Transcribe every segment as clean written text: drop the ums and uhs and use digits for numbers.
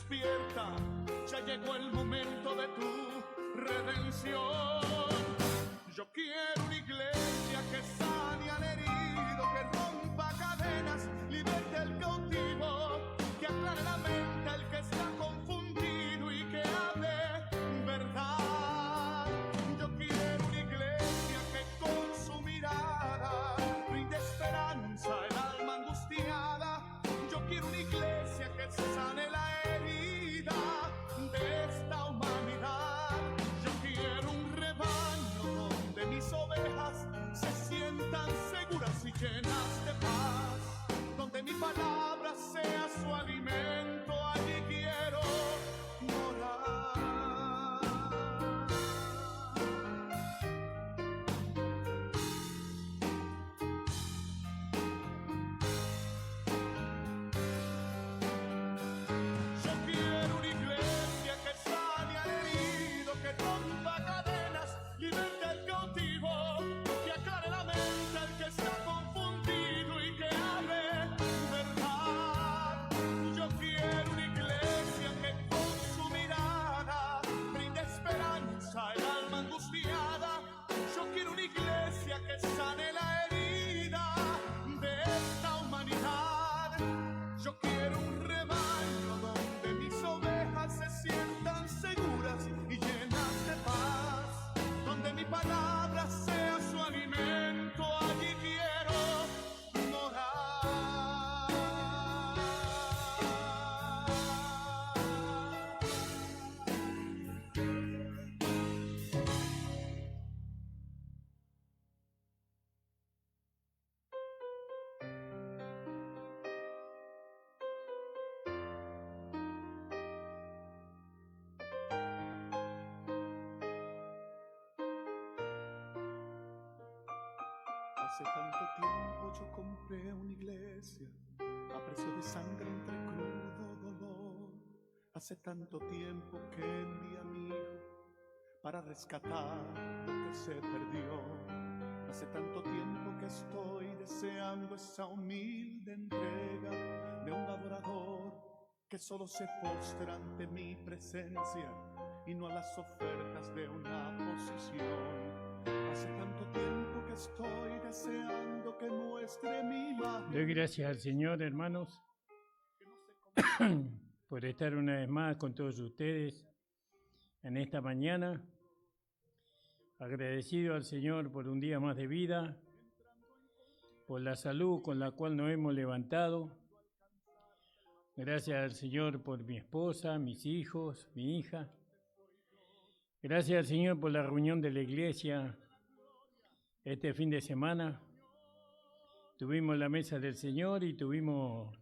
despierta, ya llegó el momento de tu redención. Yo quiero una iglesia que sane al herido, que rompa cadenas, liberte al cautivo, que aclare la mente al que está confundido y que hable verdad. Yo quiero una iglesia que con su mirada brinde esperanza al alma angustiada. Yo quiero una iglesia que sane la herida de esta humanidad. Yo quiero un rebaño donde mis ovejas se sientan seguras y llenas de paz, donde mi palabra sea su alimento. Allí quiero morar. Yo quiero una iglesia que sane al herido, que rompa cadenas, liberte al cautivo, que aclare la mente al que está confundido y que hable verdad. Yo quiero una iglesia que con su mirada brinde esperanza al alma angustiada. Yo quiero una iglesia que sane la herida de esta humanidad. Yo quiero un rebaño donde mis ovejas se sientan seguras y llenas de paz, donde mi palabra sea su alimento. Allí quiero morar. Hace tanto tiempo yo compré una iglesia a precio de sangre entre crudo dolor. Hace tanto tiempo que envié a mi hijo para rescatar lo que se perdió. Hace tanto tiempo que estoy deseando esa humilde entrega de un adorador que solo se postra ante mi presencia y no a las ofertas de una posición. Hace tanto tiempo que estoy deseando que muestre mi imagen. Doy gracias al Señor, hermanos, por estar una vez más con todos ustedes en esta mañana. Agradecido al Señor por un día más de vida, por la salud con la cual nos hemos levantado. Gracias al Señor por mi esposa, mis hijos, mi hija. Gracias al Señor por la reunión de la iglesia este fin de semana. Tuvimos la mesa del Señor y tuvimos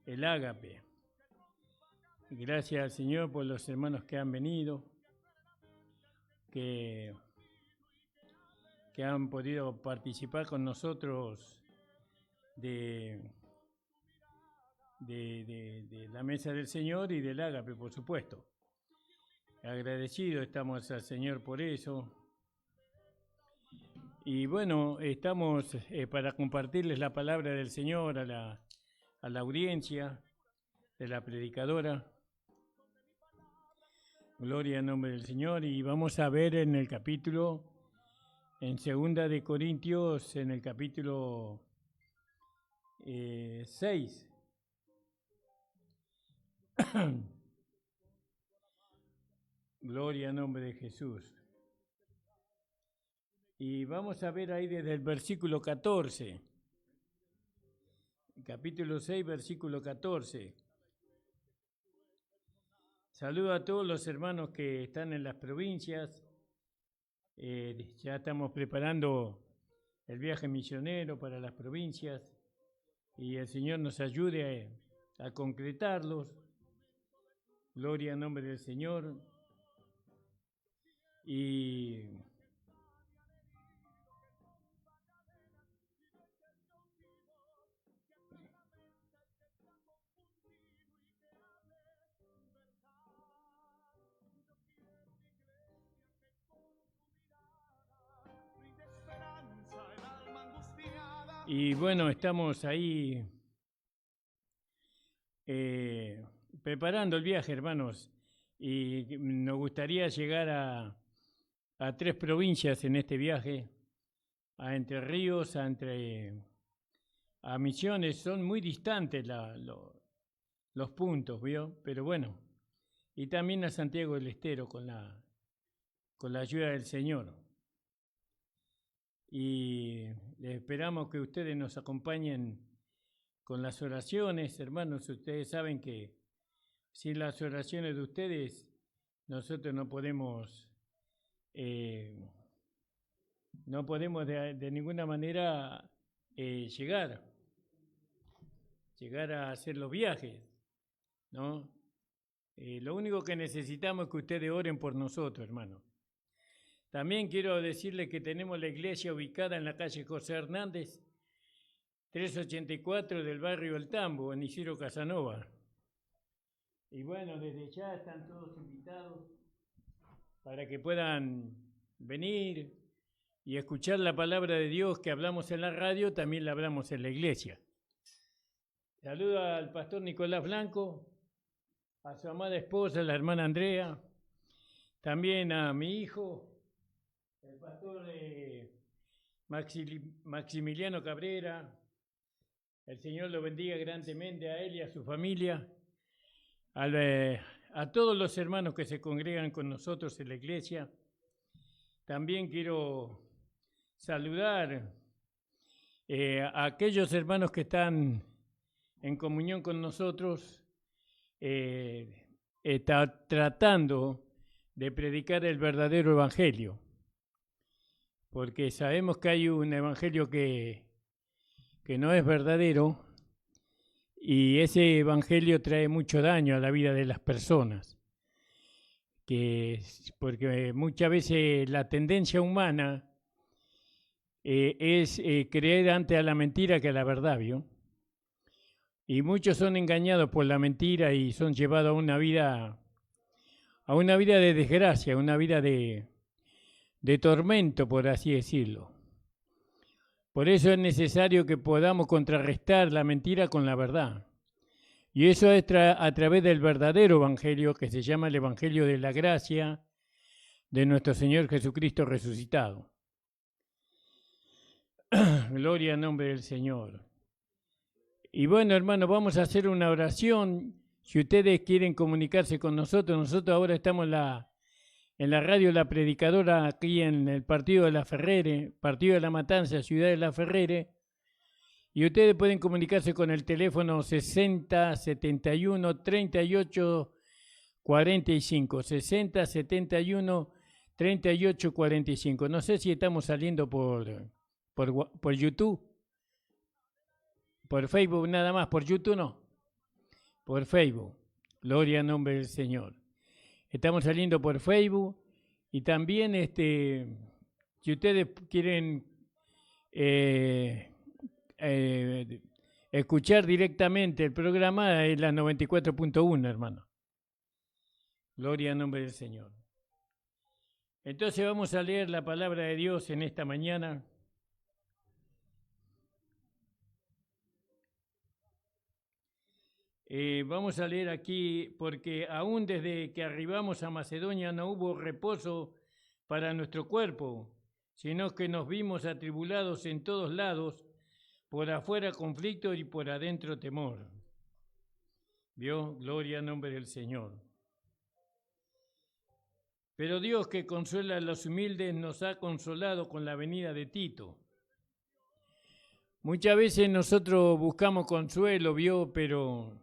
el ágape. Gracias al Señor por los hermanos que han venido, que han podido participar con nosotros de la mesa del Señor y del ágape, por supuesto. Agradecidos estamos al Señor por eso. Y bueno, estamos para compartirles la palabra del Señor a la audiencia de la predicadora. Gloria al nombre del Señor. Y vamos a ver en el capítulo, en 2 de Corintios, en el capítulo 6. Gloria al nombre de Jesús. Y vamos a ver ahí desde el versículo 14. Capítulo 6, versículo 14. Saludo a todos los hermanos que están en las provincias. Ya estamos preparando el viaje misionero para las provincias y el Señor nos ayude a concretarlos. Gloria al nombre del Señor. Y bueno, estamos ahí preparando el viaje, hermanos, y nos gustaría llegar a 3 provincias en este viaje, a Entre Ríos, a Misiones. Son muy distantes los puntos, ¿vio? Pero bueno, y también a Santiago del Estero con la ayuda del Señor. Y esperamos que ustedes nos acompañen con las oraciones, hermanos. Ustedes saben que sin las oraciones de ustedes nosotros no podemos de ninguna manera llegar a hacer los viajes, ¿no? Lo único que necesitamos es que ustedes oren por nosotros, hermanos. También quiero decirles que tenemos la iglesia ubicada en la calle José Hernández, 384 del barrio El Tambo, en Isidro Casanova. Y bueno, desde ya están todos invitados para que puedan venir y escuchar la palabra de Dios que hablamos en la radio, también la hablamos en la iglesia. Saludo al pastor Nicolás Blanco, a su amada esposa, la hermana Andrea, también a mi hijo, el pastor Maximiliano Cabrera. El Señor lo bendiga grandemente a él y a su familia, a todos los hermanos que se congregan con nosotros en la iglesia. También quiero saludar a aquellos hermanos que están en comunión con nosotros, tratando de predicar el verdadero evangelio, porque sabemos que hay un evangelio que no es verdadero, y ese evangelio trae mucho daño a la vida de las personas, porque muchas veces la tendencia humana es creer antes a la mentira que a la verdad, ¿vio? Y muchos son engañados por la mentira y son llevados a una vida de desgracia, a una vida de tormento, por así decirlo. Por eso es necesario que podamos contrarrestar la mentira con la verdad. Y eso es a través del verdadero evangelio, que se llama el evangelio de la gracia de nuestro Señor Jesucristo resucitado. Gloria al nombre del Señor. Y bueno, hermanos, vamos a hacer una oración. Si ustedes quieren comunicarse con nosotros ahora estamos en la radio La Predicadora, aquí en el Partido de la Ferrere, Partido de la Matanza, Ciudad de la Ferrere. Y ustedes pueden comunicarse con el teléfono 60 71 38 45. 60 71 38 45. No sé si estamos saliendo por YouTube. Por Facebook nada más, por YouTube no. Por Facebook. Gloria al nombre del Señor. Estamos saliendo por Facebook y también si ustedes quieren escuchar directamente el programa es la 94.1, hermano. Gloria al nombre del Señor. Entonces vamos a leer la palabra de Dios en esta mañana. Vamos a leer aquí, porque aún desde que arribamos a Macedonia no hubo reposo para nuestro cuerpo, sino que nos vimos atribulados en todos lados, por afuera conflicto y por adentro temor. ¿Vio? Gloria al nombre del Señor. Pero Dios, que consuela a los humildes, nos ha consolado con la venida de Tito. Muchas veces nosotros buscamos consuelo, ¿vio? Pero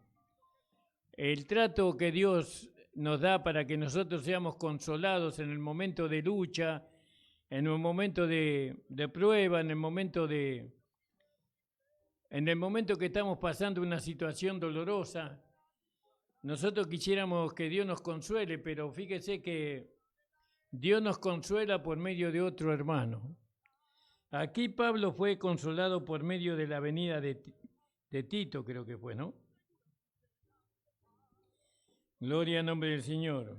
el trato que Dios nos da para que nosotros seamos consolados en el momento de lucha, en el momento de prueba, en el momento que estamos pasando una situación dolorosa, nosotros quisiéramos que Dios nos consuele, pero fíjese que Dios nos consuela por medio de otro hermano. Aquí Pablo fue consolado por medio de la venida de Tito, creo que fue, ¿no? Gloria al nombre del Señor.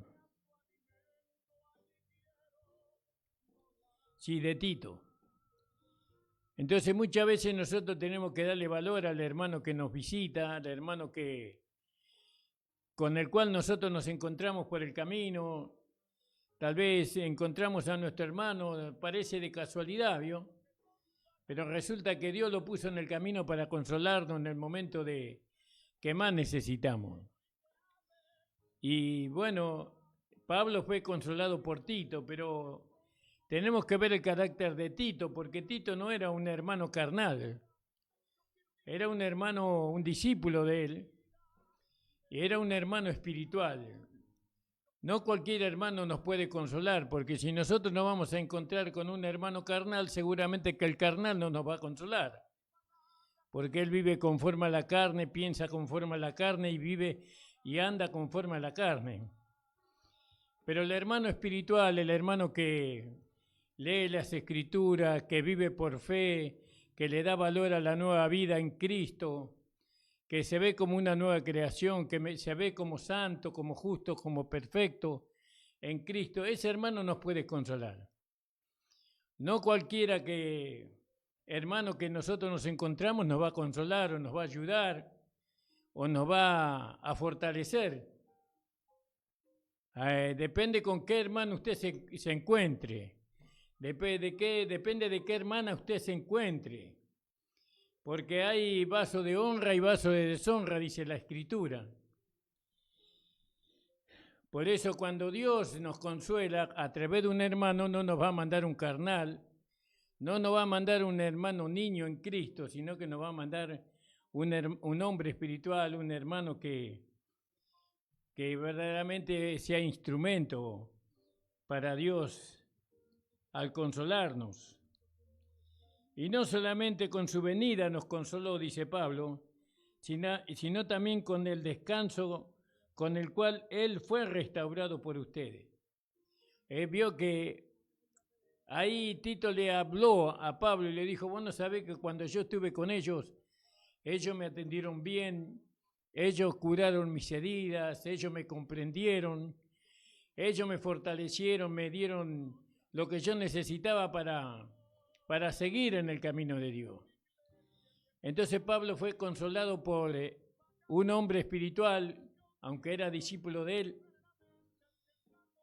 Sí, de Tito. Entonces muchas veces nosotros tenemos que darle valor al hermano que nos visita, al hermano que con el cual nosotros nos encontramos por el camino. Tal vez encontramos a nuestro hermano, parece de casualidad, ¿vio? Pero resulta que Dios lo puso en el camino para consolarnos en el momento que más necesitamos. Y bueno, Pablo fue consolado por Tito, pero tenemos que ver el carácter de Tito, porque Tito no era un hermano carnal, era un hermano, un discípulo de él, y era un hermano espiritual. No cualquier hermano nos puede consolar, porque si nosotros nos vamos a encontrar con un hermano carnal, seguramente que el carnal no nos va a consolar, porque él vive conforme a la carne, piensa conforme a la carne y vive y anda conforme a la carne. Pero el hermano espiritual, el hermano que lee las Escrituras, que vive por fe, que le da valor a la nueva vida en Cristo, que se ve como una nueva creación, que se ve como santo, como justo, como perfecto en Cristo, ese hermano nos puede consolar. No cualquiera hermano que nosotros nos encontramos nos va a consolar o nos va a ayudar o nos va a fortalecer. Depende con qué hermano usted se encuentre. Depende de qué hermana usted se encuentre. Porque hay vaso de honra y vaso de deshonra, dice la Escritura. Por eso cuando Dios nos consuela a través de un hermano, no nos va a mandar un carnal, no nos va a mandar un hermano niño en Cristo, sino que nos va a mandar un hombre espiritual, un hermano que verdaderamente sea instrumento para Dios al consolarnos. Y no solamente con su venida nos consoló, dice Pablo, sino también con el descanso con el cual Él fue restaurado por ustedes. Vio que ahí Tito le habló a Pablo y le dijo, vos no sabés que cuando yo estuve con ellos me atendieron bien, ellos curaron mis heridas, ellos me comprendieron, ellos me fortalecieron, me dieron lo que yo necesitaba para seguir en el camino de Dios. Entonces Pablo fue consolado por un hombre espiritual, aunque era discípulo de él,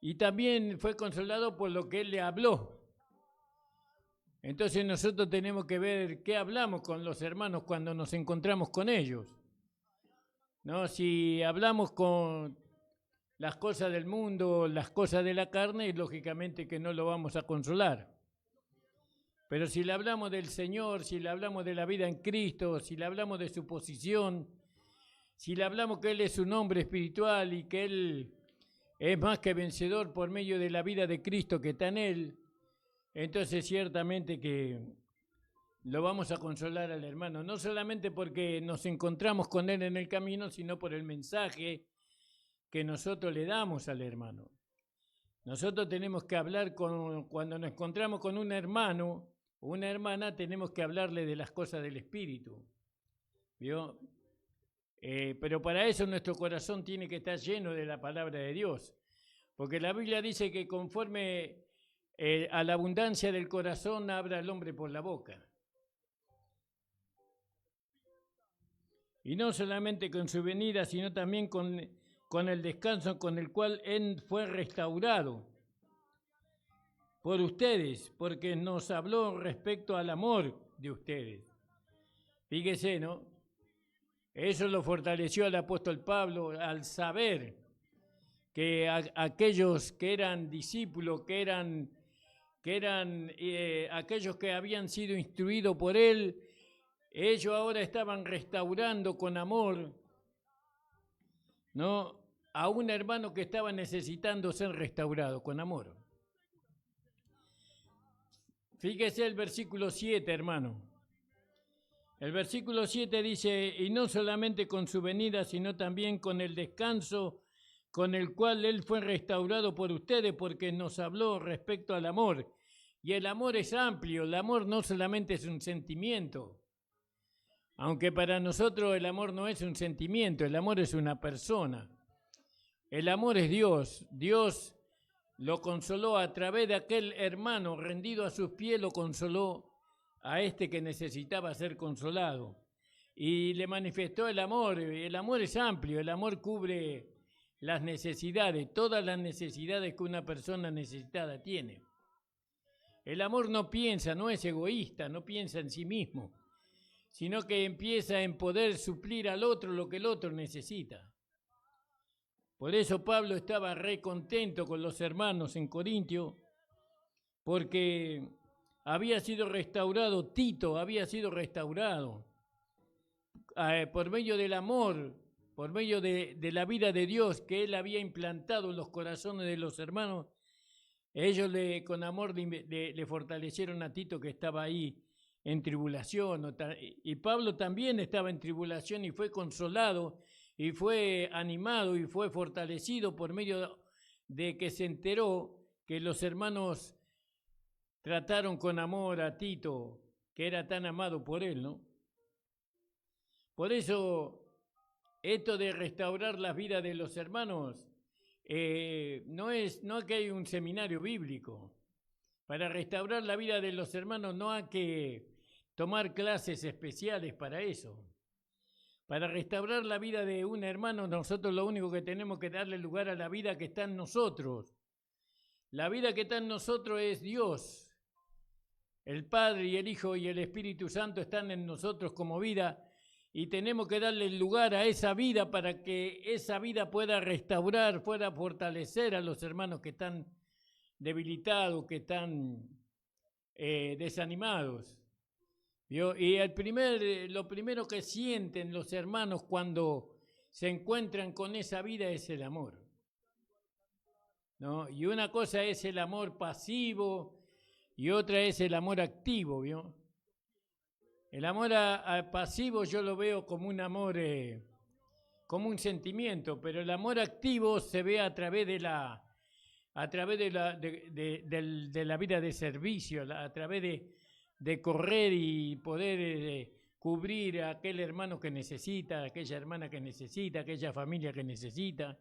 y también fue consolado por lo que él le habló. Entonces nosotros tenemos que ver qué hablamos con los hermanos cuando nos encontramos con ellos. ¿No? Si hablamos con las cosas del mundo, las cosas de la carne, lógicamente que no lo vamos a consolar. Pero si le hablamos del Señor, si le hablamos de la vida en Cristo, si le hablamos de su posición, si le hablamos que Él es un hombre espiritual y que Él es más que vencedor por medio de la vida de Cristo que está en Él, entonces ciertamente que lo vamos a consolar al hermano, no solamente porque nos encontramos con Él en el camino, sino por el mensaje que nosotros le damos al hermano. Nosotros tenemos que hablar cuando nos encontramos con un hermano o una hermana, tenemos que hablarle de las cosas del Espíritu. ¿Vio? Pero para eso nuestro corazón tiene que estar lleno de la palabra de Dios, porque la Biblia dice que conforme a la abundancia del corazón habla el hombre por la boca. Y no solamente con su venida, sino también con el descanso con el cual Él fue restaurado por ustedes, porque nos habló respecto al amor de ustedes. Fíjese, ¿no? Eso lo fortaleció al apóstol Pablo al saber que aquellos que eran discípulos, que eran aquellos que habían sido instruidos por él, ellos ahora estaban restaurando con amor, ¿no?, a un hermano que estaba necesitando ser restaurado con amor. Fíjese el versículo 7, hermano. El versículo 7 dice, y no solamente con su venida, sino también con el descanso con el cual Él fue restaurado por ustedes, porque nos habló respecto al amor. Y el amor es amplio, el amor no solamente es un sentimiento, aunque para nosotros el amor no es un sentimiento, el amor es una persona. El amor es Dios. Dios lo consoló a través de aquel hermano rendido a sus pies, lo consoló a este que necesitaba ser consolado. Y le manifestó el amor. El amor es amplio, el amor cubre las necesidades, todas las necesidades que una persona necesitada tiene. El amor no piensa, no es egoísta, no piensa en sí mismo, sino que empieza en poder suplir al otro lo que el otro necesita. Por eso Pablo estaba re contento con los hermanos en Corintio, porque había sido restaurado, Tito había sido restaurado por medio del amor, por medio de la vida de Dios que él había implantado en los corazones de los hermanos. Ellos con amor le fortalecieron a Tito, que estaba ahí en tribulación, y Pablo también estaba en tribulación y fue consolado y fue animado y fue fortalecido por medio de que se enteró que los hermanos trataron con amor a Tito, que era tan amado por él, ¿no? Por eso, esto de restaurar las vidas de los hermanos, no es que hay un seminario bíblico. Para restaurar la vida de los hermanos no hay que tomar clases especiales para eso. Para restaurar la vida de un hermano, nosotros lo único que tenemos que darle lugar a la vida que está en nosotros. La vida que está en nosotros es Dios. El Padre y el Hijo y el Espíritu Santo están en nosotros como vida y tenemos que darle lugar a esa vida para que esa vida pueda restaurar, pueda fortalecer a los hermanos que están debilitados, que están desanimados. ¿Vio? Y lo primero que sienten los hermanos cuando se encuentran con esa vida es el amor, ¿no? Y una cosa es el amor pasivo y otra es el amor activo, ¿vio? El amor pasivo yo lo veo como un amor, como un sentimiento, pero el amor activo se ve a través de la vida de servicio, a través de correr y poder cubrir a aquel hermano que necesita, a aquella hermana que necesita, a aquella familia que necesita.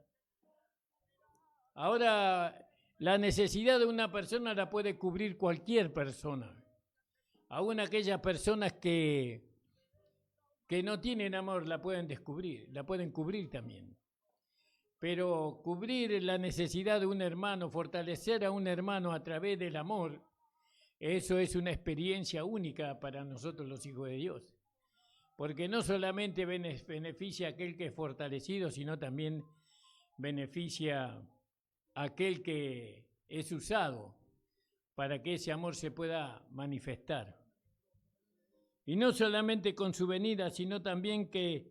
Ahora, la necesidad de una persona la puede cubrir cualquier persona. Aún aquellas personas que no tienen amor la pueden descubrir, la pueden cubrir también. Pero cubrir la necesidad de un hermano, fortalecer a un hermano a través del amor, eso es una experiencia única para nosotros los hijos de Dios. Porque no solamente beneficia a aquel que es fortalecido, sino también beneficia a aquel que es usado para que ese amor se pueda manifestar. Y no solamente con su venida, sino también que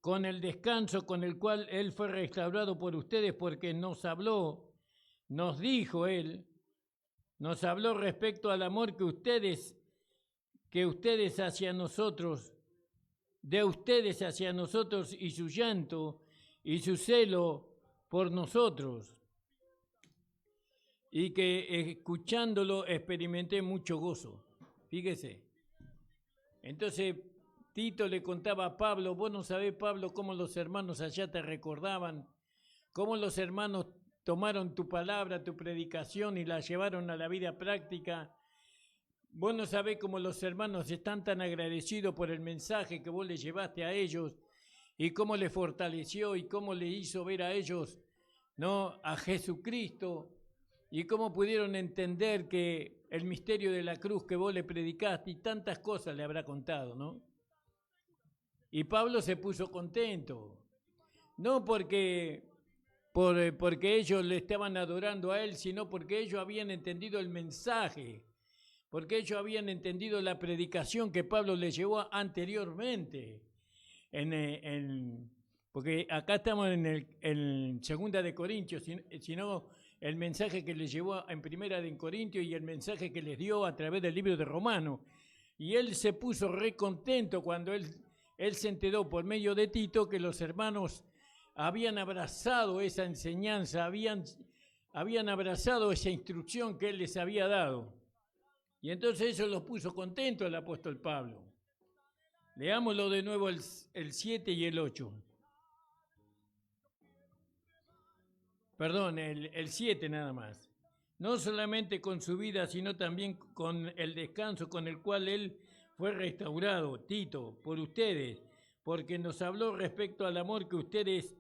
con el descanso con el cual Él fue restaurado por ustedes, porque nos habló, nos dijo Él, nos habló respecto al amor que ustedes hacia nosotros, de ustedes hacia nosotros y su llanto y su celo por nosotros. Y que escuchándolo experimenté mucho gozo. Fíjese. Entonces Tito le contaba a Pablo, vos no sabés, Pablo, cómo los hermanos allá te recordaban, cómo los hermanos tomaron tu palabra, tu predicación y la llevaron a la vida práctica. Vos no sabés cómo los hermanos están tan agradecidos por el mensaje que vos les llevaste a ellos y cómo les fortaleció y cómo les hizo ver a ellos, ¿no?, a Jesucristo, y cómo pudieron entender que el misterio de la cruz que vos le predicaste y tantas cosas le habrá contado, ¿no? Y Pablo se puso contento, no porque ellos le estaban adorando a él, sino porque ellos habían entendido el mensaje, porque ellos habían entendido la predicación que Pablo les llevó anteriormente. Porque acá estamos en Segunda de Corintios, sino el mensaje que les llevó en Primera de Corintios y el mensaje que les dio a través del libro de Romanos. Y él se puso re contento cuando él se enteró por medio de Tito que los hermanos habían abrazado esa enseñanza, habían abrazado esa instrucción que él les había dado. Y entonces eso los puso contentos el apóstol Pablo. Leámoslo de nuevo el 7 y el 8. Perdón, el 7 nada más. No solamente con su vida, sino también con el descanso con el cual él fue restaurado, Tito, por ustedes, porque nos habló respecto al amor que ustedes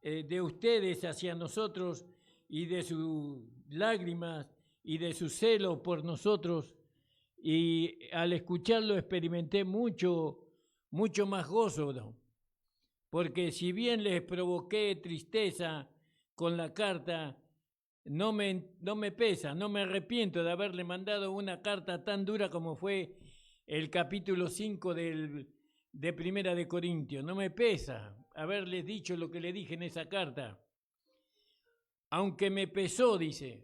de ustedes hacia nosotros y de sus lágrimas y de su celo por nosotros, y al escucharlo experimenté mucho más gozo, ¿no? Porque si bien les provoqué tristeza con la carta, no me pesa, no me arrepiento de haberle mandado una carta tan dura como fue el capítulo 5 de Primera de Corintios. No me pesa haberles dicho lo que le dije en esa carta. Aunque me pesó, dice,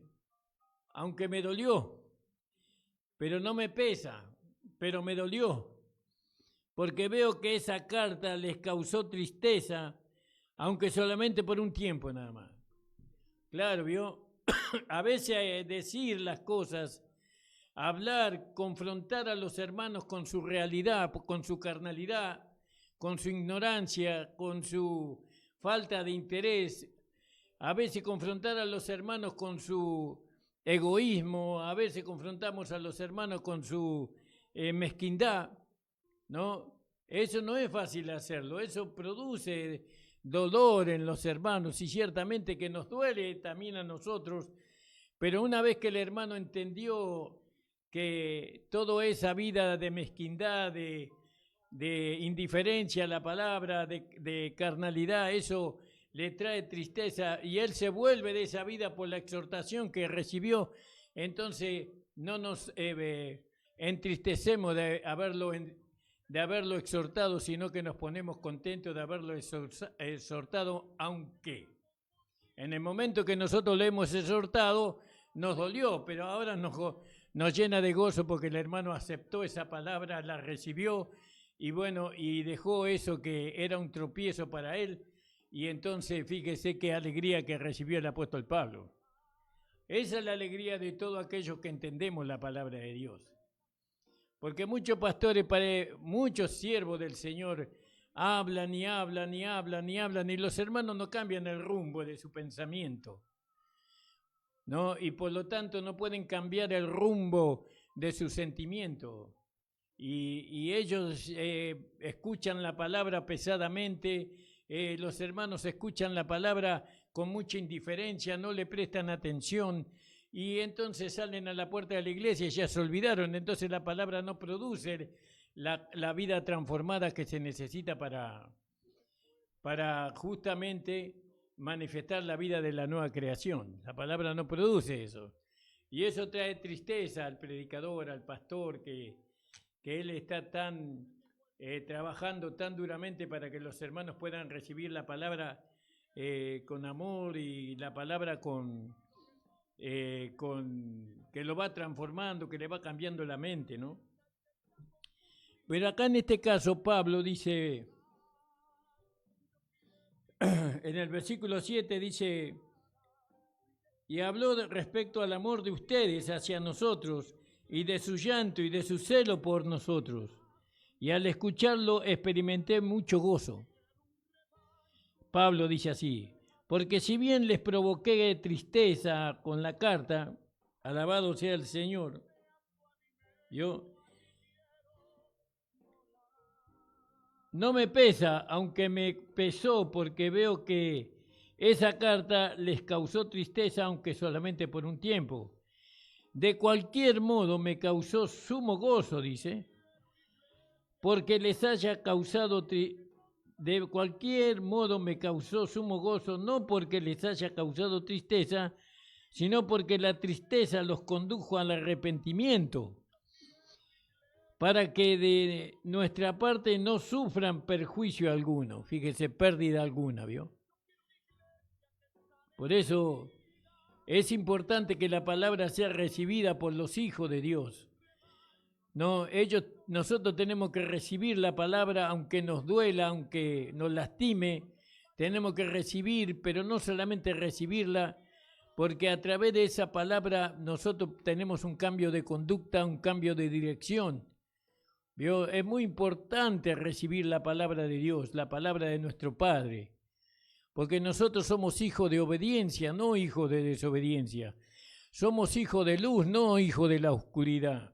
aunque me dolió, pero no me pesa, pero me dolió. Porque veo que esa carta les causó tristeza, aunque solamente por un tiempo nada más. Claro, ¿vio? A veces decir las cosas, hablar, confrontar a los hermanos con su realidad, con su carnalidad, con su ignorancia, con su falta de interés, a veces confrontar a los hermanos con su egoísmo, a veces confrontamos a los hermanos con su mezquindad, ¿no? Eso no es fácil hacerlo, eso produce dolor en los hermanos y ciertamente que nos duele también a nosotros, pero una vez que el hermano entendió que toda esa vida de mezquindad, de indiferencia a la palabra, de carnalidad, eso le trae tristeza y él se vuelve de esa vida por la exhortación que recibió, entonces no nos entristecemos de haberlo exhortado, sino que nos ponemos contentos de haberlo exhortado, aunque en el momento que nosotros lo hemos exhortado nos dolió, pero ahora nos llena de gozo porque el hermano aceptó esa palabra, la recibió y bueno, y dejó eso que era un tropiezo para él, y entonces fíjese qué alegría que recibió el apóstol Pablo. Esa es la alegría de todos aquellos que entendemos la palabra de Dios. Porque muchos pastores, muchos siervos del Señor hablan y hablan y hablan y hablan y los hermanos no cambian el rumbo de su pensamiento, ¿no? Y por lo tanto no pueden cambiar el rumbo de su sentimiento. Y ellos escuchan la palabra pesadamente, los hermanos escuchan la palabra con mucha indiferencia, no le prestan atención. Y entonces salen a la puerta de la iglesia y ya se olvidaron, entonces la palabra no produce la vida transformada que se necesita para justamente manifestar la vida de la nueva creación. La palabra no produce eso. Y eso trae tristeza al predicador, al pastor, que él está trabajando tan duramente para que los hermanos puedan recibir la palabra con amor y la palabra que lo va transformando, que le va cambiando la mente, ¿no? Pero acá en este caso Pablo dice, en el versículo 7 dice, y habló respecto al amor de ustedes hacia nosotros y de su llanto y de su celo por nosotros. Y al escucharlo experimenté mucho gozo. Pablo dice así, porque si bien les provoqué tristeza con la carta, alabado sea el Señor, no me pesa, aunque me pesó, porque veo que esa carta les causó tristeza, aunque solamente por un tiempo. De cualquier modo me causó sumo gozo, dice, porque les haya causado de cualquier modo me causó sumo gozo, no porque les haya causado tristeza, sino porque la tristeza los condujo al arrepentimiento, para que de nuestra parte no sufran perjuicio alguno, fíjese, pérdida alguna, ¿vio? Por eso es importante que la palabra sea recibida por los hijos de Dios. No, nosotros tenemos que recibir la palabra, aunque nos duela, aunque nos lastime, tenemos que recibir, pero no solamente recibirla, porque a través de esa palabra nosotros tenemos un cambio de conducta, un cambio de dirección. ¿Vio? Es muy importante recibir la palabra de Dios, la palabra de nuestro Padre, porque nosotros somos hijos de obediencia, no hijos de desobediencia. Somos hijos de luz, no hijos de la oscuridad.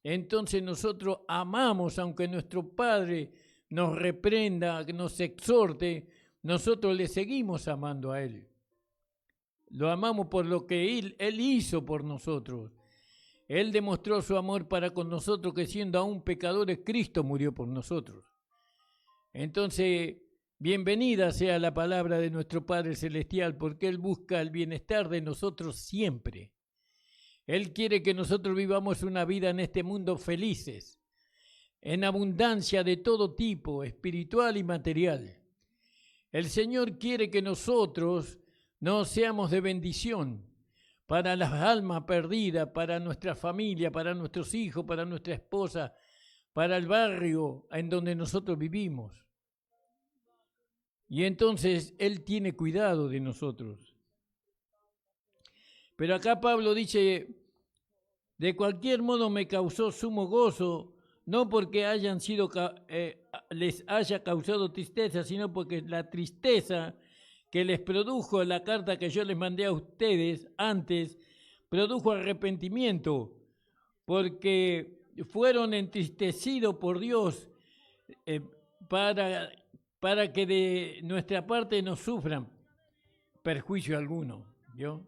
Entonces nosotros amamos, aunque nuestro Padre nos reprenda, nos exhorte, nosotros le seguimos amando a Él. Lo amamos por lo que Él hizo por nosotros. Él demostró su amor para con nosotros, que siendo aún pecadores, Cristo murió por nosotros. Entonces, bienvenida sea la palabra de nuestro Padre Celestial, porque Él busca el bienestar de nosotros siempre. Él quiere que nosotros vivamos una vida en este mundo felices, en abundancia de todo tipo, espiritual y material. El Señor quiere que nosotros no seamos de bendición para las almas perdidas, para nuestra familia, para nuestros hijos, para nuestra esposa, para el barrio en donde nosotros vivimos. Y entonces Él tiene cuidado de nosotros. Pero acá Pablo dice, de cualquier modo me causó sumo gozo, no porque les haya causado tristeza, sino porque la tristeza que les produjo la carta que yo les mandé a ustedes antes, produjo arrepentimiento, porque fueron entristecidos por Dios para que de nuestra parte no sufran perjuicio alguno. ¿Vio?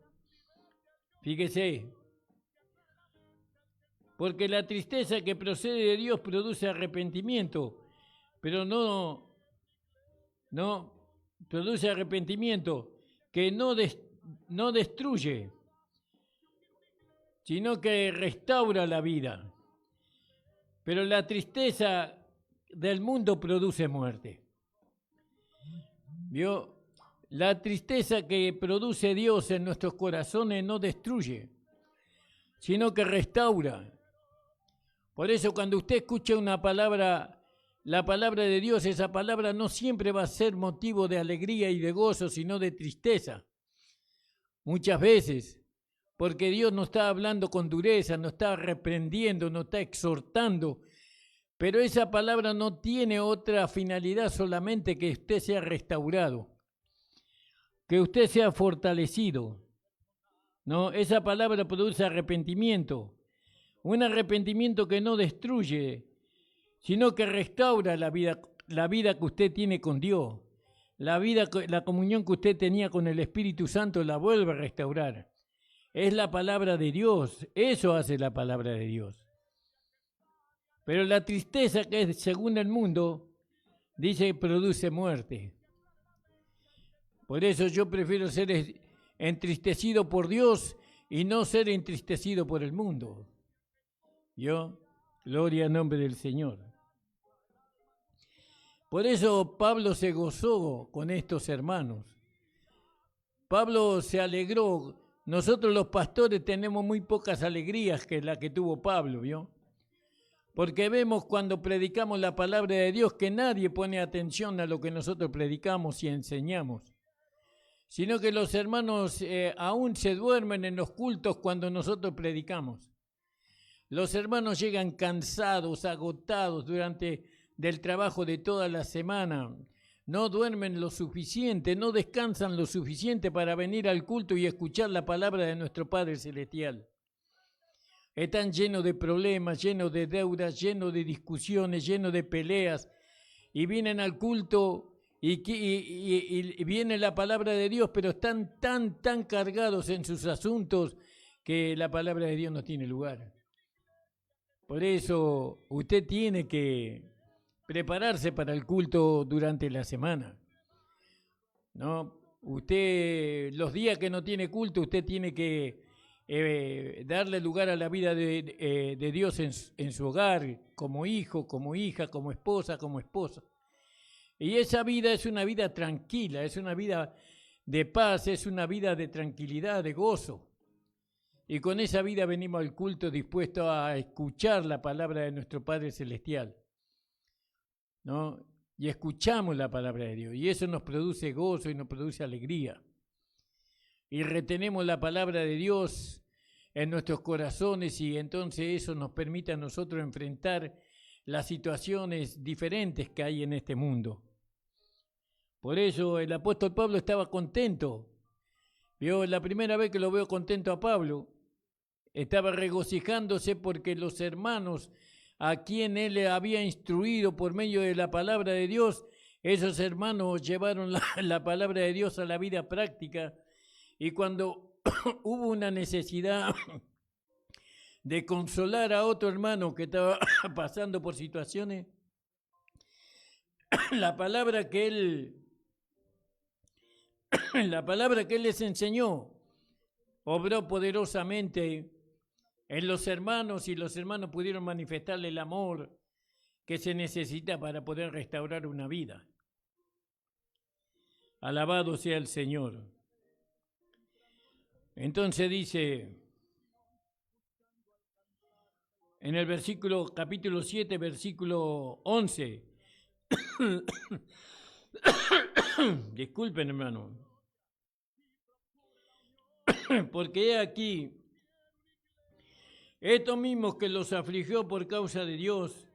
Fíjese, porque la tristeza que procede de Dios produce arrepentimiento, pero no produce arrepentimiento que no destruye, sino que restaura la vida. Pero la tristeza del mundo produce muerte. ¿Vio? La tristeza que produce Dios en nuestros corazones no destruye, sino que restaura. Por eso cuando usted escucha una palabra, la palabra de Dios, esa palabra no siempre va a ser motivo de alegría y de gozo, sino de tristeza. Muchas veces, porque Dios no está hablando con dureza, no está reprendiendo, no está exhortando, pero esa palabra no tiene otra finalidad solamente que usted sea restaurado, que usted sea fortalecido. No, esa palabra produce arrepentimiento, un arrepentimiento que no destruye, sino que restaura la vida que usted tiene con Dios, la comunión que usted tenía con el Espíritu Santo la vuelve a restaurar. Es la palabra de Dios, eso hace la palabra de Dios. Pero la tristeza que es según el mundo, dice que produce muerte. Por eso yo prefiero ser entristecido por Dios y no ser entristecido por el mundo. Yo, gloria al nombre del Señor. Por eso Pablo se gozó con estos hermanos. Pablo se alegró. Nosotros los pastores tenemos muy pocas alegrías que la que tuvo Pablo, ¿vio? Porque vemos cuando predicamos la palabra de Dios que nadie pone atención a lo que nosotros predicamos y enseñamos, sino que los hermanos aún se duermen en los cultos cuando nosotros predicamos. Los hermanos llegan cansados, agotados del trabajo de toda la semana. No duermen lo suficiente, no descansan lo suficiente para venir al culto y escuchar la palabra de nuestro Padre Celestial. Están llenos de problemas, llenos de deudas, llenos de discusiones, llenos de peleas. Y vienen al culto y viene la palabra de Dios, pero están tan cargados en sus asuntos que la palabra de Dios no tiene lugar. Por eso usted tiene que prepararse para el culto durante la semana. ¿No? Usted, los días que no tiene culto, usted tiene que darle lugar a la vida de Dios en su hogar, como hijo, como hija, como esposa, como esposo. Y esa vida es una vida tranquila, es una vida de paz, es una vida de tranquilidad, de gozo. Y con esa vida venimos al culto dispuestos a escuchar la palabra de nuestro Padre Celestial, ¿no? Y escuchamos la palabra de Dios, y eso nos produce gozo y nos produce alegría. Y retenemos la palabra de Dios en nuestros corazones, y entonces eso nos permite a nosotros enfrentar las situaciones diferentes que hay en este mundo. Por eso el apóstol Pablo estaba contento. ¿Vio? La primera vez que lo veo contento a Pablo, estaba regocijándose porque los hermanos a quien él le había instruido por medio de la palabra de Dios Esos hermanos llevaron la palabra de Dios a la vida práctica y cuando hubo una necesidad de consolar a otro hermano que estaba pasando por situaciones, la palabra que él les enseñó obró poderosamente en los hermanos y los hermanos pudieron manifestarle el amor que se necesita para poder restaurar una vida. Alabado sea el Señor. Entonces dice en el capítulo 7, versículo 11. Disculpen, hermano. Porque he aquí, estos mismos que los afligió por causa de Dios,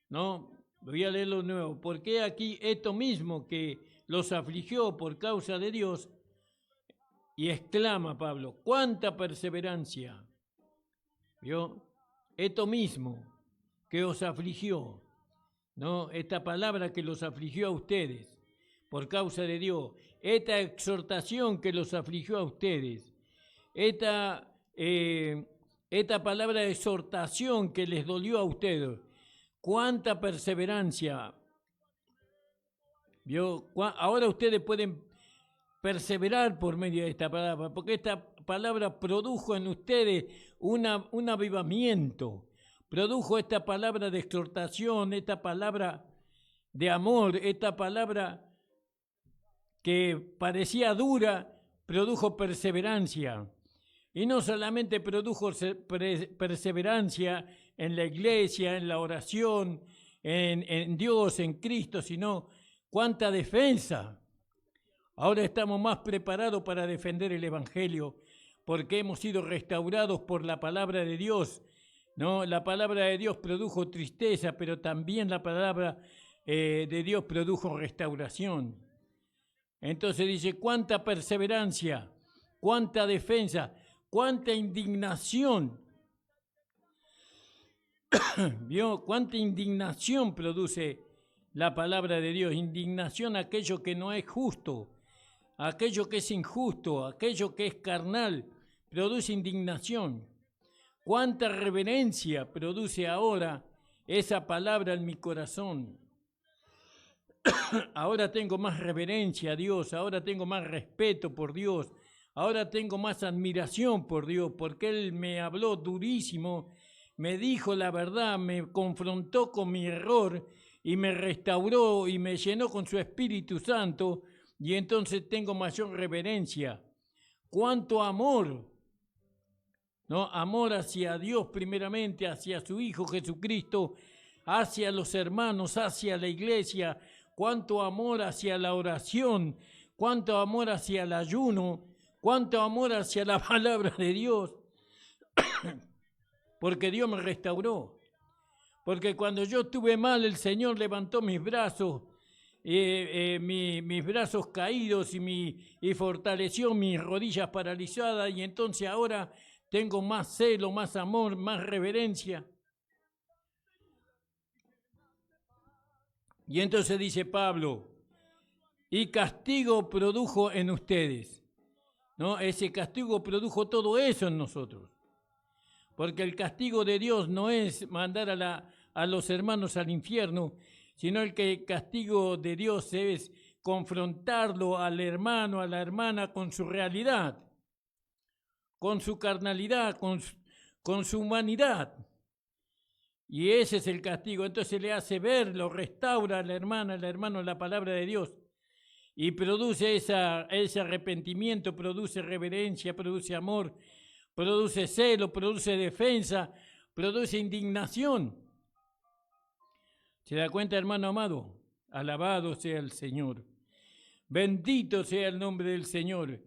¿no? Voy a leerlo de nuevo. Porque he aquí, esto mismo que los afligió por causa de Dios, y exclama Pablo, ¡cuánta perseverancia! ¿Vio? Esto mismo que os afligió, ¿no? Esta palabra que los afligió a ustedes por causa de Dios, esta exhortación que los afligió a ustedes, esta palabra de exhortación que les dolió a ustedes, cuánta perseverancia. ¿Vio? Ahora ustedes pueden perseverar por medio de esta palabra, porque esta palabra produjo en ustedes un avivamiento, produjo esta palabra de exhortación, esta palabra de amor, esta palabra que parecía dura, produjo perseverancia. Y no solamente produjo perseverancia en la iglesia, en la oración, en Dios, en Cristo, sino cuánta defensa. Ahora estamos más preparados para defender el Evangelio, porque hemos sido restaurados por la palabra de Dios, ¿no? La palabra de Dios produjo tristeza, pero también la palabra de Dios produjo restauración. Entonces dice, cuánta perseverancia, cuánta defensa, cuánta indignación. ¿Vio? Cuánta indignación produce la palabra de Dios. Indignación a aquello que no es justo, aquello que es injusto, aquello que es carnal, produce indignación. Cuánta reverencia produce ahora esa palabra en mi corazón. Ahora tengo más reverencia a Dios, ahora tengo más respeto por Dios, ahora tengo más admiración por Dios, porque Él me habló durísimo, me dijo la verdad, me confrontó con mi error y me restauró y me llenó con su Espíritu Santo, y entonces tengo mayor reverencia. ¡Cuánto amor! ¿No? Amor hacia Dios primeramente, hacia su Hijo Jesucristo, hacia los hermanos, hacia la iglesia. Cuánto amor hacia la oración, cuánto amor hacia el ayuno, cuánto amor hacia la palabra de Dios. Porque Dios me restauró. Porque cuando yo estuve mal, el Señor levantó mis brazos, mis brazos caídos y fortaleció mis rodillas paralizadas. Y entonces ahora tengo más celo, más amor, más reverencia. Y entonces dice Pablo, y castigo produjo en ustedes, ¿no? Ese castigo produjo todo eso en nosotros. Porque el castigo de Dios no es mandar a los hermanos al infierno, sino el castigo de Dios es confrontarlo al hermano, a la hermana con su realidad, con su carnalidad, con su humanidad. Y ese es el castigo. Entonces le hace ver, lo restaura a la hermana, al hermano, la palabra de Dios. Y produce ese arrepentimiento, produce reverencia, produce amor, produce celo, produce defensa, produce indignación. ¿Se da cuenta, hermano amado? Alabado sea el Señor. Bendito sea el nombre del Señor.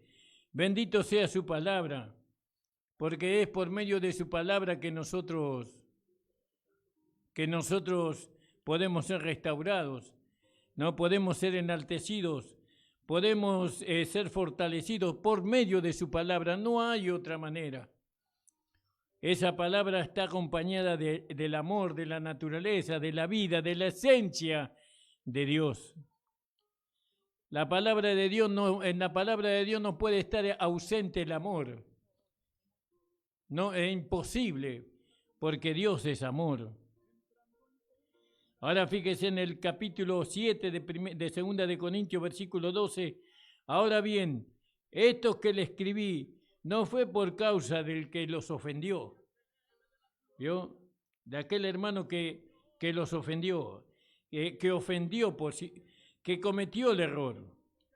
Bendito sea su palabra. Porque es por medio de su palabra que nosotros podemos ser restaurados, no podemos ser enaltecidos, podemos ser fortalecidos por medio de su palabra. No hay otra manera. Esa palabra está acompañada del amor, de la naturaleza, de la vida, de la esencia de Dios. La palabra de Dios no, en la palabra de Dios no puede estar ausente el amor. No, es imposible, porque Dios es amor. Ahora fíjese en el capítulo 7 de 2 de Corintios, versículo 12. Ahora bien, esto que le escribí no fue por causa del que los ofendió, ¿vio? De aquel hermano que los ofendió, que ofendió, que cometió el error.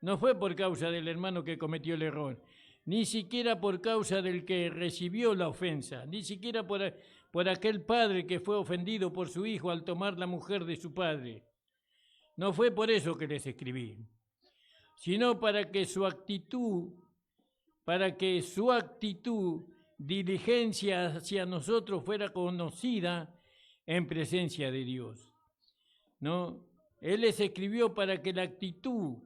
No fue por causa del hermano que cometió el error, ni siquiera por causa del que recibió la ofensa, ni siquiera por aquel padre que fue ofendido por su hijo al tomar la mujer de su padre. No fue por eso que les escribí, sino para que su actitud, diligencia hacia nosotros fuera conocida en presencia de Dios. ¿No? Él les escribió para que la actitud,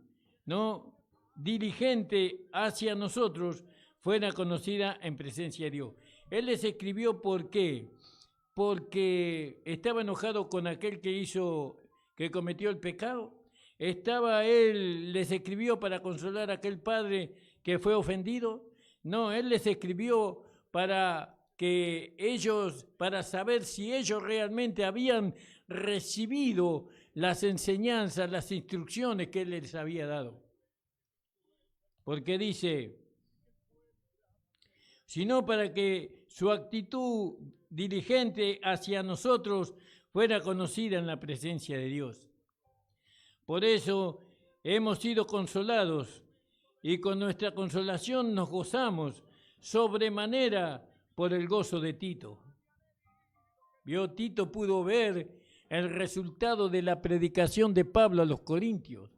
¿no?, diligente hacia nosotros fuera conocida en presencia de Dios. Él les escribió ¿por qué? Porque estaba enojado con aquel que cometió el pecado. Él les escribió para consolar a aquel padre que fue ofendido. No, él les escribió para saber si ellos realmente habían recibido las enseñanzas, las instrucciones que él les había dado. Porque dice, sino para que su actitud diligente hacia nosotros fuera conocida en la presencia de Dios. Por eso hemos sido consolados y con nuestra consolación nos gozamos sobremanera por el gozo de Tito. ¿Vio? Tito pudo ver el resultado de la predicación de Pablo a los corintios.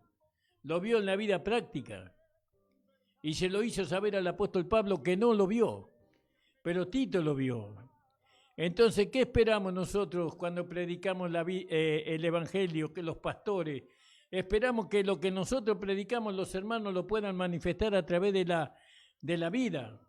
Lo vio en la vida práctica. Y se lo hizo saber al apóstol Pablo que no lo vio, pero Tito lo vio. Entonces, ¿qué esperamos nosotros cuando predicamos el Evangelio, que los pastores? Esperamos que lo que nosotros predicamos los hermanos lo puedan manifestar a través de la vida.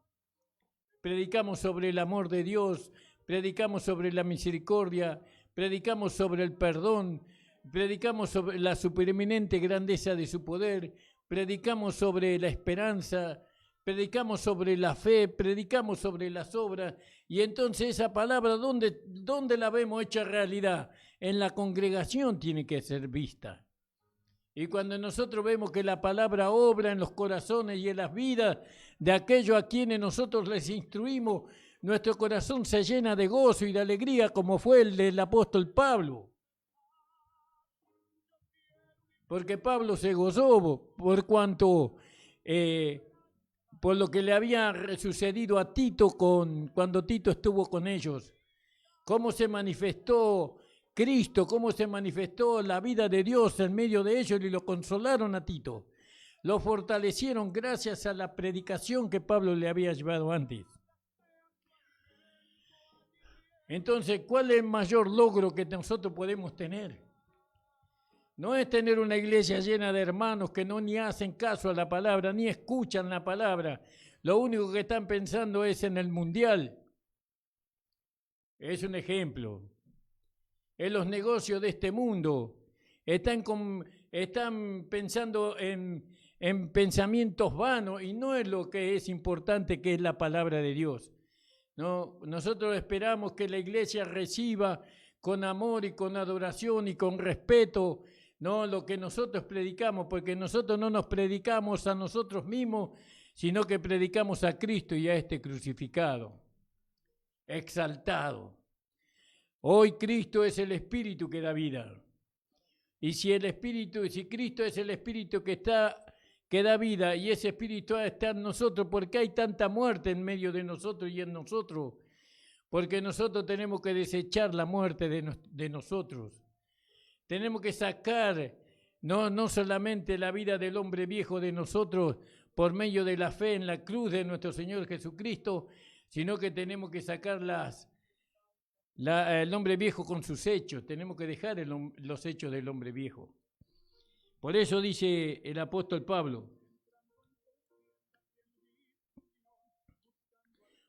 Predicamos sobre el amor de Dios, predicamos sobre la misericordia, predicamos sobre el perdón, predicamos sobre la supereminente grandeza de su poder, predicamos sobre la esperanza, predicamos sobre la fe, predicamos sobre las obras, y entonces esa palabra, ¿dónde la vemos hecha realidad? En la congregación tiene que ser vista. Y cuando nosotros vemos que la palabra obra en los corazones y en las vidas de aquellos a quienes nosotros les instruimos, nuestro corazón se llena de gozo y de alegría, como fue el del apóstol Pablo. Porque Pablo se gozó por cuanto, por lo que le había sucedido a Tito cuando Tito estuvo con ellos. Cómo se manifestó Cristo, cómo se manifestó la vida de Dios en medio de ellos y lo consolaron a Tito. Lo fortalecieron gracias a la predicación que Pablo le había llevado antes. Entonces, ¿cuál es el mayor logro que nosotros podemos tener? No es tener una iglesia llena de hermanos que no ni hacen caso a la palabra, ni escuchan la palabra. Lo único que están pensando es en el mundial. Es un ejemplo. En los negocios de este mundo. Están pensando en pensamientos vanos y no es lo que es importante, que es la palabra de Dios. No, nosotros esperamos que la iglesia reciba con amor y con adoración y con respeto, no lo que nosotros predicamos, porque nosotros no nos predicamos a nosotros mismos, sino que predicamos a Cristo y a este crucificado, exaltado. Hoy Cristo es el Espíritu que da vida. Y si Cristo es el Espíritu que da vida, y ese Espíritu está en nosotros, ¿por qué hay tanta muerte en medio de nosotros y en nosotros? Porque nosotros tenemos que desechar la muerte de nosotros. Tenemos que sacar no solamente la vida del hombre viejo de nosotros por medio de la fe en la cruz de nuestro Señor Jesucristo, sino que tenemos que sacar el hombre viejo con sus hechos. Tenemos que dejar los hechos del hombre viejo. Por eso dice el apóstol Pablo,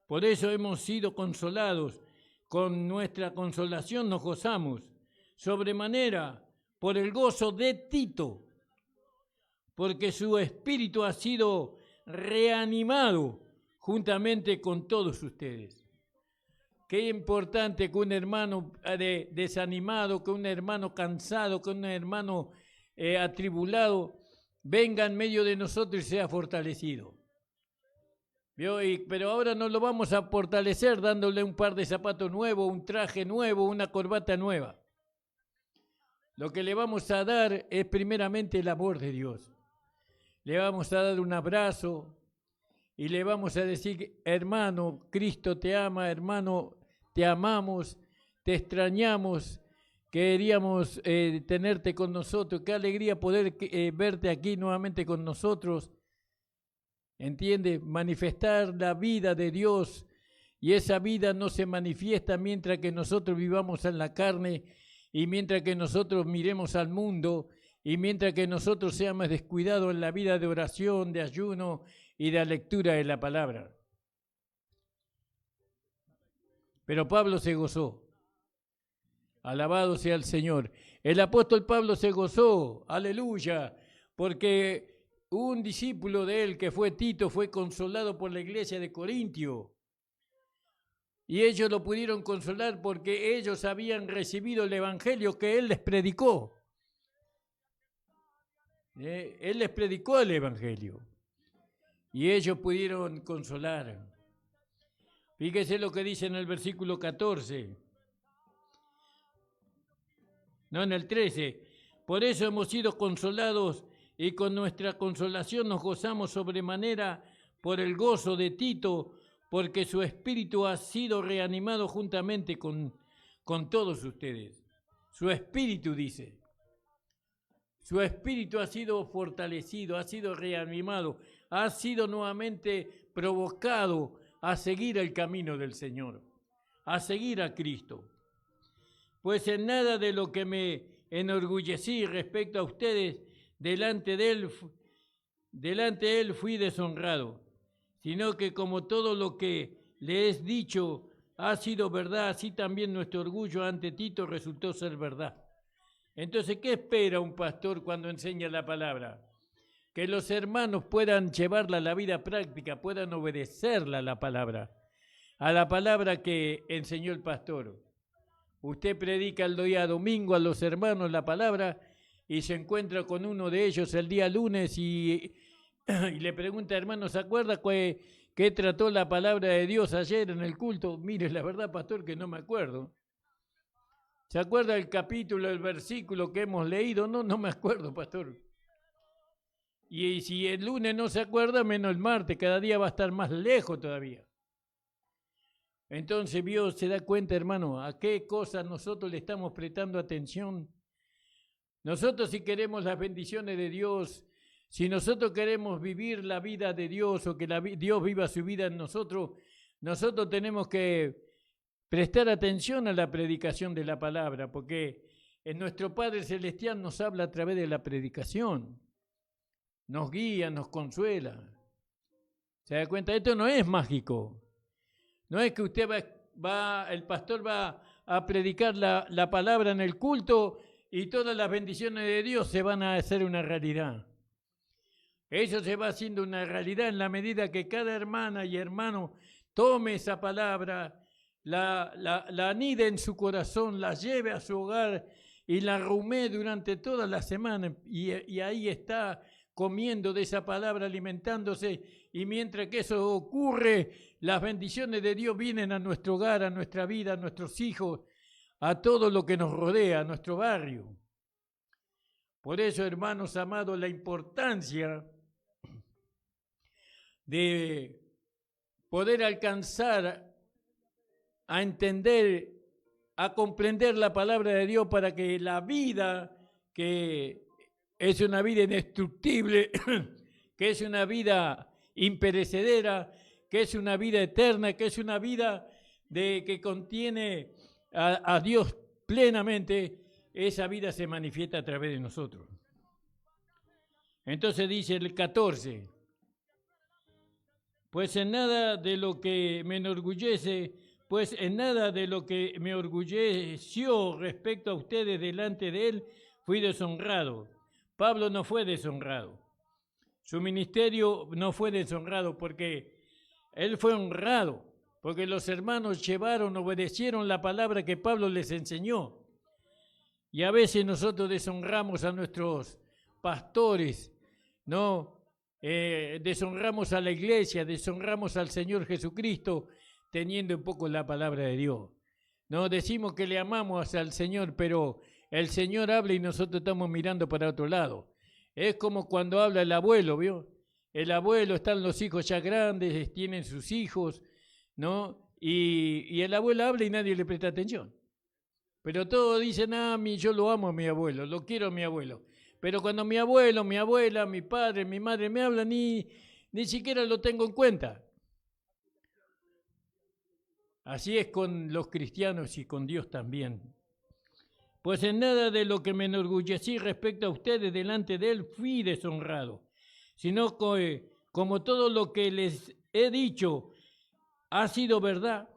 por eso hemos sido consolados, con nuestra consolación nos gozamos, sobremanera por el gozo de Tito, porque su espíritu ha sido reanimado juntamente con todos ustedes. Qué importante que un hermano desanimado, que un hermano cansado, que un hermano atribulado venga en medio de nosotros y sea fortalecido. Pero ahora no lo vamos a fortalecer dándole un par de zapatos nuevos, un traje nuevo, una corbata nueva. Lo que le vamos a dar es primeramente el amor de Dios. Le vamos a dar un abrazo y le vamos a decir, hermano, Cristo te ama, hermano, te amamos, te extrañamos, queríamos tenerte con nosotros, qué alegría poder verte aquí nuevamente con nosotros. ¿Entiende? Manifestar la vida de Dios, y esa vida no se manifiesta mientras que nosotros vivamos en la carne y mientras que nosotros miremos al mundo y mientras que nosotros seamos descuidados en la vida de oración, de ayuno y de la lectura de la palabra. Pero Pablo se gozó. Alabado sea el Señor. El apóstol Pablo se gozó, aleluya, porque un discípulo de él que fue Tito fue consolado por la iglesia de Corintio. Y ellos lo pudieron consolar porque ellos habían recibido el evangelio que él les predicó. Él les predicó el evangelio. Y ellos pudieron consolar. Fíjese lo que dice en el versículo 14. No, en el 13. Por eso hemos sido consolados y con nuestra consolación nos gozamos sobremanera por el gozo de Tito, porque su espíritu ha sido reanimado juntamente con todos ustedes. Su espíritu, dice. Su espíritu ha sido fortalecido, ha sido reanimado, ha sido nuevamente provocado a seguir el camino del Señor, a seguir a Cristo. Pues en nada de lo que me enorgullecí respecto a ustedes, delante de él fui deshonrado, sino que como todo lo que le he dicho ha sido verdad, así también nuestro orgullo ante Tito resultó ser verdad. Entonces, ¿qué espera un pastor cuando enseña la palabra? Que los hermanos puedan llevarla a la vida práctica, puedan obedecerla a la palabra que enseñó el pastor. Usted predica el día domingo a los hermanos la palabra y se encuentra con uno de ellos el día lunes y le pregunta, hermano, ¿se acuerda que trató la palabra de Dios ayer en el culto? Mire, la verdad, pastor, que no me acuerdo. ¿Se acuerda el capítulo, el versículo que hemos leído? No me acuerdo, pastor. Y si el lunes no se acuerda, menos el martes, cada día va a estar más lejos todavía. Entonces Dios se da cuenta, hermano, a qué cosas nosotros le estamos prestando atención. Nosotros, si queremos las bendiciones de Dios, si nosotros queremos vivir la vida de Dios o que Dios viva su vida en nosotros, nosotros tenemos que prestar atención a la predicación de la palabra, porque en nuestro Padre Celestial nos habla a través de la predicación, nos guía, nos consuela. ¿Se da cuenta? Esto no es mágico. No es que usted el pastor va a predicar la palabra en el culto y todas las bendiciones de Dios se van a hacer una realidad. Eso se va haciendo una realidad en la medida que cada hermana y hermano tome esa palabra, la anide en su corazón, la lleve a su hogar y la rumee durante toda la semana y ahí está comiendo de esa palabra, alimentándose, y mientras que eso ocurre, las bendiciones de Dios vienen a nuestro hogar, a nuestra vida, a nuestros hijos, a todo lo que nos rodea, a nuestro barrio. Por eso, hermanos amados, la importancia de poder alcanzar a entender, a comprender la palabra de Dios para que la vida que es una vida indestructible, que es una vida imperecedera, que es una vida eterna, que es una vida que contiene a Dios plenamente, esa vida se manifiesta a través de nosotros. Entonces dice el 14, pues en nada de lo que me orgulleció respecto a ustedes delante de él, fui deshonrado. Pablo no fue deshonrado. Su ministerio no fue deshonrado porque él fue honrado, porque los hermanos obedecieron la palabra que Pablo les enseñó. Y a veces nosotros deshonramos a nuestros pastores, ¿no? Deshonramos a la iglesia, deshonramos al Señor Jesucristo, teniendo en poco la palabra de Dios. No decimos que le amamos al Señor, pero el Señor habla y nosotros estamos mirando para otro lado. Es como cuando habla el abuelo, ¿vio? El abuelo, están los hijos ya grandes, tienen sus hijos, ¿no? Y el abuelo habla y nadie le presta atención. Pero todos dicen, yo lo amo a mi abuelo, lo quiero a mi abuelo. Pero cuando mi abuelo, mi abuela, mi padre, mi madre me hablan, ni siquiera lo tengo en cuenta. Así es con los cristianos y con Dios también. Pues en nada de lo que me enorgullecí respecto a ustedes delante de Él fui deshonrado, sino que como todo lo que les he dicho ha sido verdad,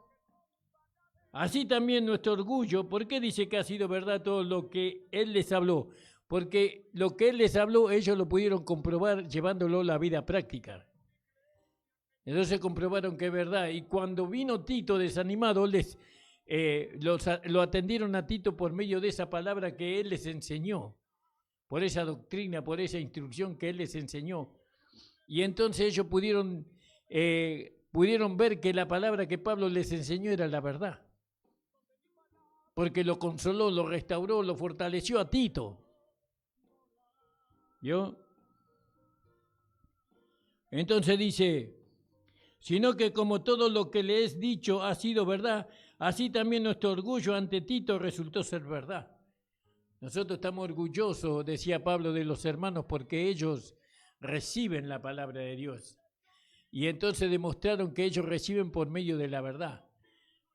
así también nuestro orgullo. ¿Por qué dice que ha sido verdad todo lo que Él les habló? Porque lo que Él les habló, ellos lo pudieron comprobar llevándolo a la vida práctica. Entonces comprobaron que es verdad. Y cuando vino Tito desanimado, lo atendieron a Tito por medio de esa palabra que Él les enseñó, por esa doctrina, por esa instrucción que Él les enseñó. Y entonces ellos pudieron ver que la palabra que Pablo les enseñó era la verdad. Porque lo consoló, lo restauró, lo fortaleció a Tito. ¿Vio? Entonces dice, sino que como todo lo que le he dicho ha sido verdad, así también nuestro orgullo ante Tito resultó ser verdad. Nosotros estamos orgullosos, decía Pablo, de los hermanos porque ellos reciben la palabra de Dios. Y entonces demostraron que ellos reciben por medio de la verdad.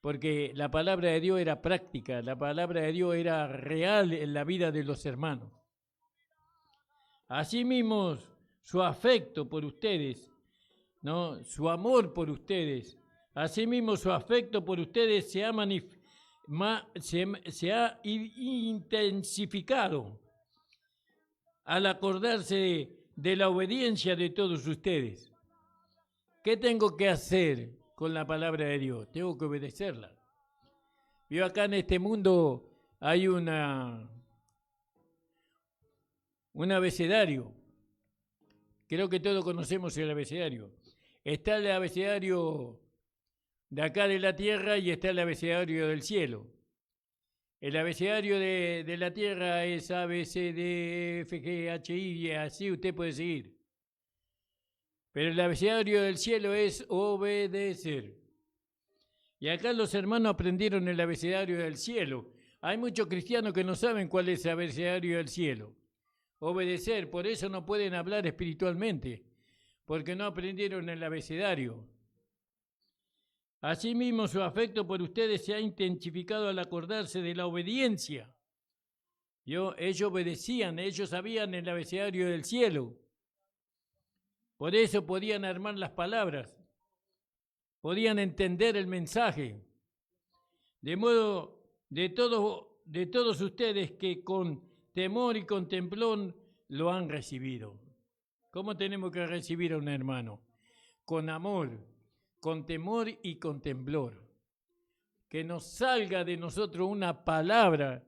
Porque la palabra de Dios era práctica, la palabra de Dios era real en la vida de los hermanos. Asimismo, su afecto por ustedes, ¿no? Su amor por ustedes, asimismo su afecto por ustedes se ha intensificado al acordarse de la obediencia de todos ustedes. ¿Qué tengo que hacer con la palabra de Dios? Tengo que obedecerla. Yo acá en este mundo hay un abecedario. Creo que todos conocemos el abecedario. Está el abecedario de acá de la tierra y está el abecedario del cielo. El abecedario de la tierra es A, B, C, D, F, G, H, I, y así usted puede seguir. Pero el abecedario del cielo es obedecer. Y acá los hermanos aprendieron el abecedario del cielo. Hay muchos cristianos que no saben cuál es el abecedario del cielo. Obedecer, por eso no pueden hablar espiritualmente, porque no aprendieron el abecedario. Asimismo, su afecto por ustedes se ha intensificado al acordarse de la obediencia. Ellos obedecían, ellos sabían el abecedario del cielo. Por eso podían armar las palabras, podían entender el mensaje. De modo, de todos ustedes que con temor y con temblor lo han recibido. ¿Cómo tenemos que recibir a un hermano? Con amor, con temor y con temblor. Que nos salga de nosotros una palabra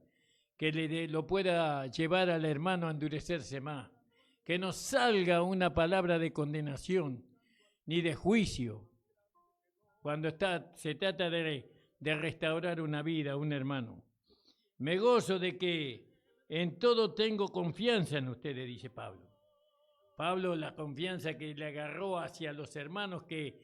que lo pueda llevar al hermano a endurecerse más. Que no salga una palabra de condenación ni de juicio cuando se trata de restaurar una vida, un hermano. Me gozo de que en todo tengo confianza en ustedes, dice Pablo. Pablo, la confianza que le agarró hacia los hermanos que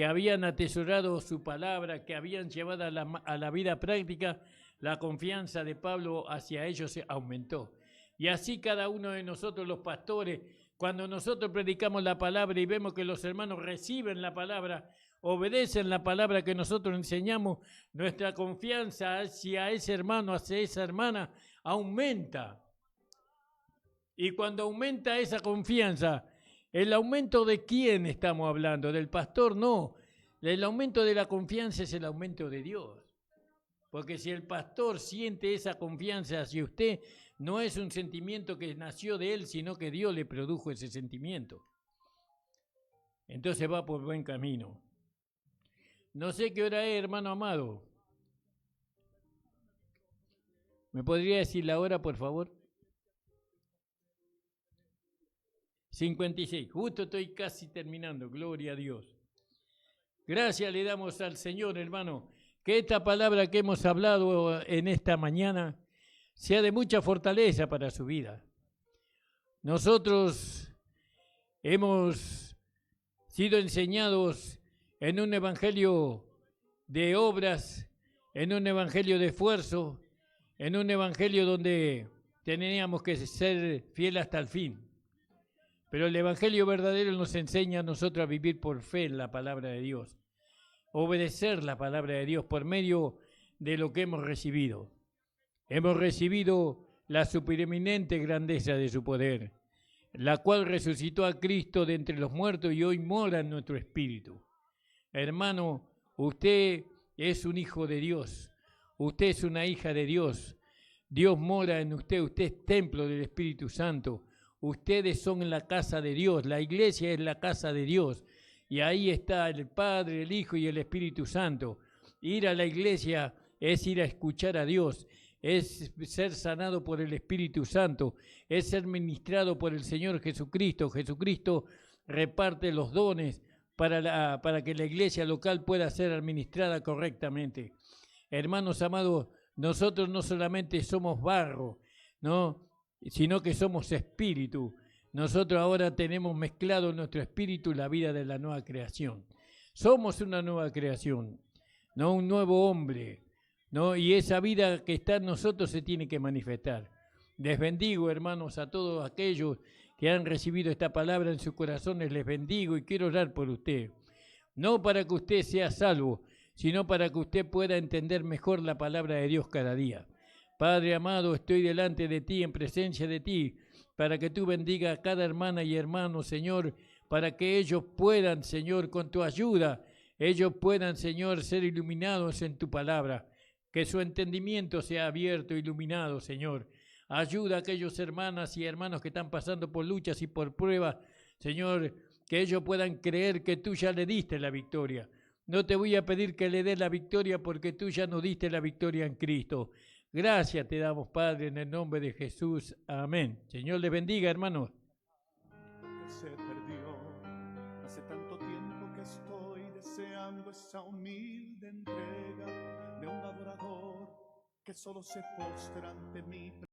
habían atesorado su palabra, que habían llevado a la vida práctica, la confianza de Pablo hacia ellos se aumentó. Y así cada uno de nosotros, los pastores, cuando nosotros predicamos la palabra y vemos que los hermanos reciben la palabra, obedecen la palabra que nosotros enseñamos, nuestra confianza hacia ese hermano, hacia esa hermana, aumenta. Y cuando aumenta esa confianza, ¿el aumento de quién estamos hablando? ¿Del pastor? No. El aumento de la confianza es el aumento de Dios. Porque si el pastor siente esa confianza hacia usted, no es un sentimiento que nació de él, sino que Dios le produjo ese sentimiento. entonces va por buen camino. No sé qué hora es, hermano amado. ¿Me podría decir la hora, por favor? 56. Justo estoy casi terminando. Gloria a Dios. Gracias le damos al Señor, hermano, que esta palabra que hemos hablado en esta mañana sea de mucha fortaleza para su vida. Nosotros hemos sido enseñados en un evangelio de obras, en un evangelio de esfuerzo, en un evangelio donde teníamos que ser fieles hasta el fin. Pero el evangelio verdadero nos enseña a nosotros a vivir por fe en la palabra de Dios, obedecer la palabra de Dios por medio de lo que hemos recibido. Hemos recibido la supereminente grandeza de su poder, la cual resucitó a Cristo de entre los muertos y hoy mora en nuestro espíritu. Hermano, usted es un hijo de Dios, usted es una hija de Dios, Dios mora en usted, usted es templo del Espíritu Santo, ustedes son la casa de Dios, la iglesia es la casa de Dios, y ahí está el Padre, el Hijo y el Espíritu Santo. Ir a la iglesia es ir a escuchar a Dios, es ser sanado por el Espíritu Santo, es ser ministrado por el Señor Jesucristo. Jesucristo reparte los dones para que la iglesia local pueda ser administrada correctamente. Hermanos amados, nosotros no solamente somos barro, ¿no?, sino que somos espíritu. Nosotros ahora tenemos mezclado en nuestro espíritu la vida de la nueva creación. Somos una nueva creación, no un nuevo hombre, ¿no? Y esa vida que está en nosotros se tiene que manifestar. Les bendigo, hermanos, a todos aquellos que han recibido esta palabra en sus corazones, les bendigo y quiero orar por usted. No para que usted sea salvo, sino para que usted pueda entender mejor la palabra de Dios cada día. Padre amado, estoy delante de ti, en presencia de ti, para que tú bendiga a cada hermana y hermano, Señor, para que ellos puedan, Señor, con tu ayuda, ellos puedan, Señor, ser iluminados en tu palabra, que su entendimiento sea abierto, iluminado, Señor. Ayuda a aquellos hermanas y hermanos que están pasando por luchas y por pruebas, Señor, que ellos puedan creer que tú ya le diste la victoria. No te voy a pedir que le des la victoria porque tú ya nos diste la victoria en Cristo. Gracias te damos, Padre, en el nombre de Jesús. Amén. Señor les bendiga, hermanos. Se perdió. Hace tanto tiempo que estoy deseando esa humilde entrega de un adorador que solo se postra ante mí.